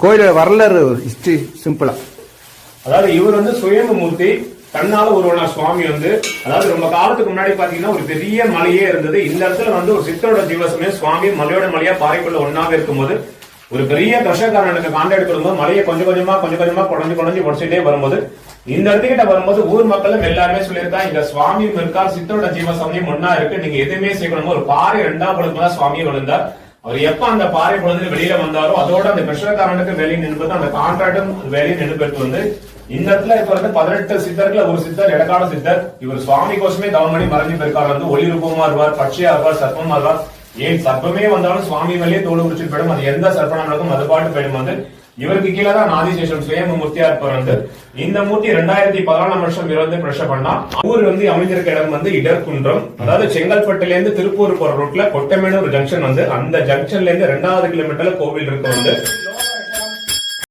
கோயில வரலாறு ஹிஸ்டரி சிம்பிளா. அதாவது இவர் வந்து சுயம்புமூர்த்தி, தன்னால ஒருவனா சுவாமி வந்து, அதாவது ரொம்ப காலத்துக்கு முன்னாடி பாத்தீங்கன்னா ஒரு பெரிய மலையே இருந்தது. இந்த இடத்துல வந்து ஒரு சித்தரோட ஜீவசமே சுவாமி மலையோட மலையா பாறைக்குள்ள ஒன்னாக இருக்கும்போது ஒரு பெரிய கஷ்டக்காரனுக்கு காண்டாக்ட் கொடுக்கும்போது மலையை கொஞ்சம் கொஞ்சமா குறைஞ்சு உடச்சிட்டே வரும்போது இந்த இடத்துக்கிட்ட வரும்போது ஊர் மக்களும் எல்லாருமே சொல்லியிருக்கா, இங்க சுவாமியும் இருக்கா, சித்தரோட ஜீவசமயம் ஒன்னா இருக்கு, நீங்க எதுவுமே செய்யணும். ஒரு பாறை 2ஆம் பொழுதுதான் சுவாமி விழுந்தார். அவர் எப்ப அந்த பாறை பொழுது வெளியில வந்தாரோ அதோட அந்த கஷ்டக்காரனுக்கு வெளியே நின்று அந்த கான்ட்ராக்டும் வெளியே நின்று வந்து இந்த இடத்துல இப்ப வந்து 18 சித்தர்கள், ஒரு சித்தர் எடக்கால சித்தர். இவர் சுவாமி கோஷமே தவம் பண்ணி மறைஞ்சு போயிருக்காரு. வந்து ஒளி ரூபமா இருவார், பட்சியா இருவார், சர்ப்பமா இருவார். ஏன் சர்ப்பமே வந்தாலும் சுவாமி மேலேயே தோடு உரிச்சிட்டு போயிடும். அது எந்த சர்ப்பம் நடக்கும் அது பாட்டு போயிடும். வந்து இவருக்கு கீழே தான் ஆதிசேஷன் சுயம்புமூர்த்தியா இருப்பார். வந்து இந்த மூர்த்தி 2014ஆம் வருஷம் இவர் வந்து பிரஷ பண்ணா. ஊர் வந்து அமைஞ்சிருக்க இடம் வந்து இடர்குன்றம். அதாவது செங்கல்பட்டுல இருந்து திருப்பூர் போற ரூட்ல கொட்டமேனூர் ஜங்ஷன் வந்து அந்த ஜங்ஷன்ல இருந்து 2வது கிலோமீட்டர்ல கோவில் இருக்கு. வந்து